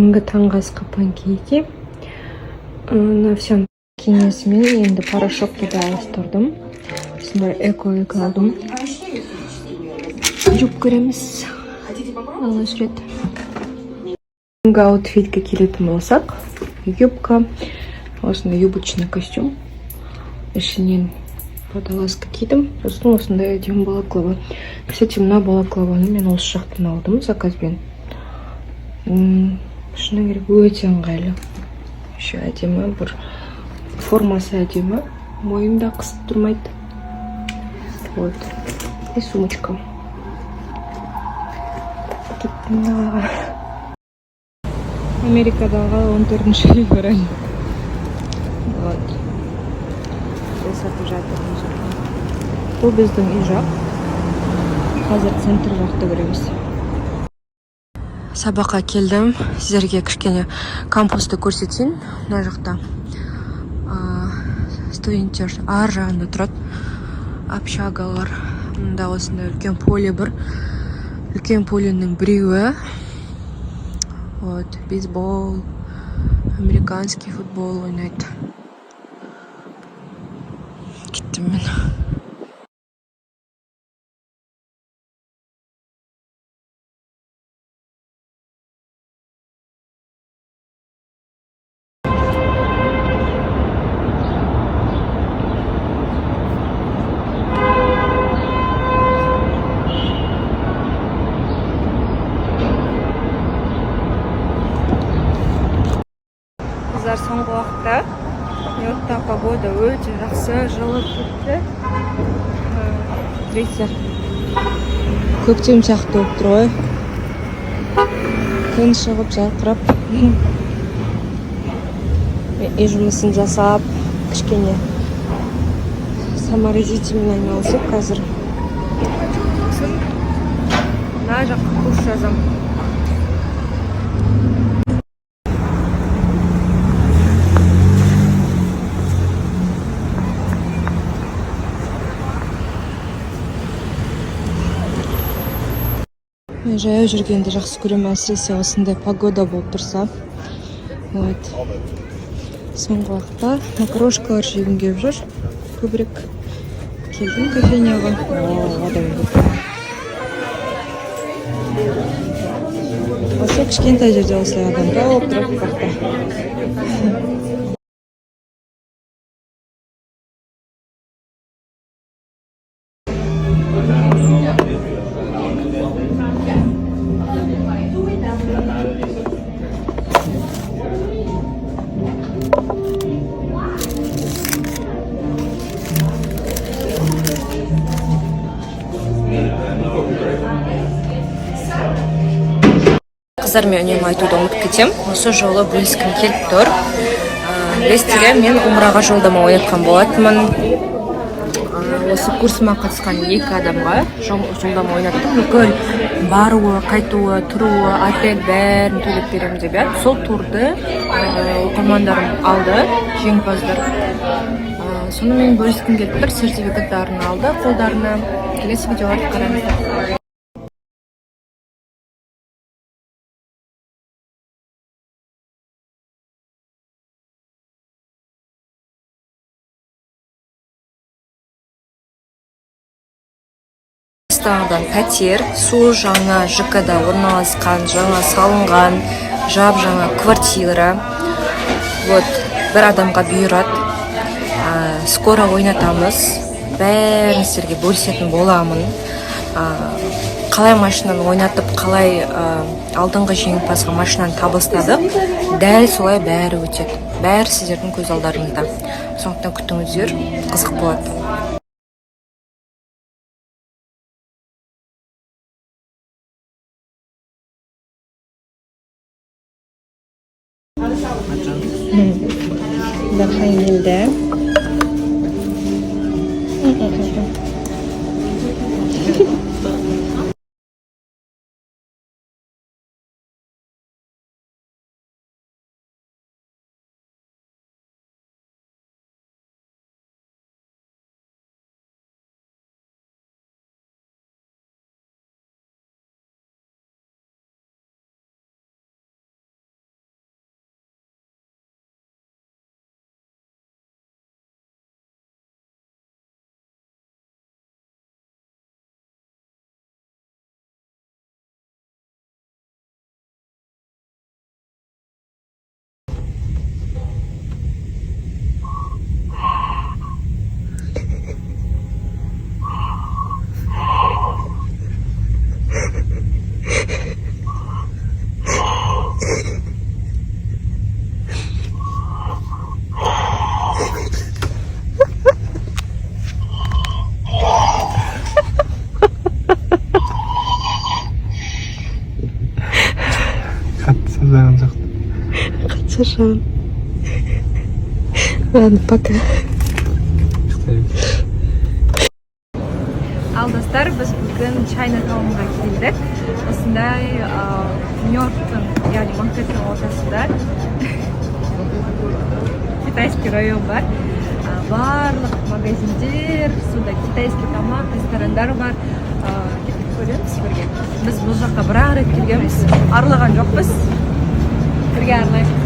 Таңғы асқа панкейки. Навсен кеңесімен енді порошокты да ауыстырдым. Осындай эко алдым. Жуып көреміз. Алғаш рет. Таңғы аутфитке келетін болсақ, юбка, осындай юбочный костюм. Ішінен водолазка кидім. Сосын осындай әдемі балаклава. Кстати, мына балаклаваны мен осы жақтан алдым заказбен. Шыны керек өте ыңғайлы. Еще әдемі, бір формасы әдемі. Мойымда қысып тұрмайды. Вот. И сумочка. Кеттім далаға. Америкадағы 14-ші февраль. Вот. Сатып жатырмыз. Бұл біздің үй жақ. Қазір центр жақта көреміз. Сабаққа келдім. Сіздерге кішкене кампусты көрсетейін. Мына жақта студенттер ар жағында тұрады. Общагалар. Мұнда осындай үлкен поле бір. Үлкен поленің біреуі. Вот, бейсбол, американский футбол ойнайды. Кеттім мен. Қыздар, соңғы уақытта Нью-Йоркта погода өте жақсы, жылып кетті. Көресіздер, көктем сияқты болып тұр ғой. Күн шығып жарқырап. Үй жұмысын жасап, кішкене саморазитимен айналысып қазір. Мына жаққа курс жазам. Мен жаяу жүргенді жақсы көремін, әсіресе осындай погода болып тұрса. Вот. Соңғы уақытта макарошкалар жегім келіп жүр. Көбірек келдім кофейняға. Адам көп. Осы кішкентай жерде осылай адам болып тұрып бақты. Қыздар, мен үнемі айтуды ұмытып кетем. Осы жолы бөліскім келіп тұр. Білесіздер, мен умраға жолдама ойнатқан болатынмын. Осы курсыма қатысқан 2 адамға жолдама ойнаттым. Бүкіл баруы, қайтуы, тұруы, отель бәрін төлеп беремін деп еді. Сол турды оқырмандарым алды, жеңімпаздар. Соны мен бөліскім келіп тұр. Сертификаттарын алды қолдарына. Келесі видеоларды қараңыздар. Астанадан пәтер, су жаңа ЖК-да орналасқан, жаңа салынған, жап-жаңа квартира. Вот, бір адамға бұйырады. Скоро ойнатамыз. Бәрін сіздерге бөлісетін боламын. Қалай машинаны ойнатып, қалай алдыңғы жеңімпазға машинаны табыстадық, дәл солай бәрі өтеді. Бәрі сіздердің көз алдарыңызда. Сондықтан күтіңіздер, қызық болады. Bakın geldi. ұзаған сияқты. Қанша шағын. Ладно, пока. Ал достар, біз бүгін Чайнатаунға келдік. Осындай Нью-Йорктың, яғни Манхэттен ортасында китайский район бар. Барлық магазиндер, сонда китайский тамақ, ресторандар бар. Кетіп көреміз бірге. Біз бұл жаққа бір ақ рет келгенбіз. Арылған жоқпыз. Бірге арылайық.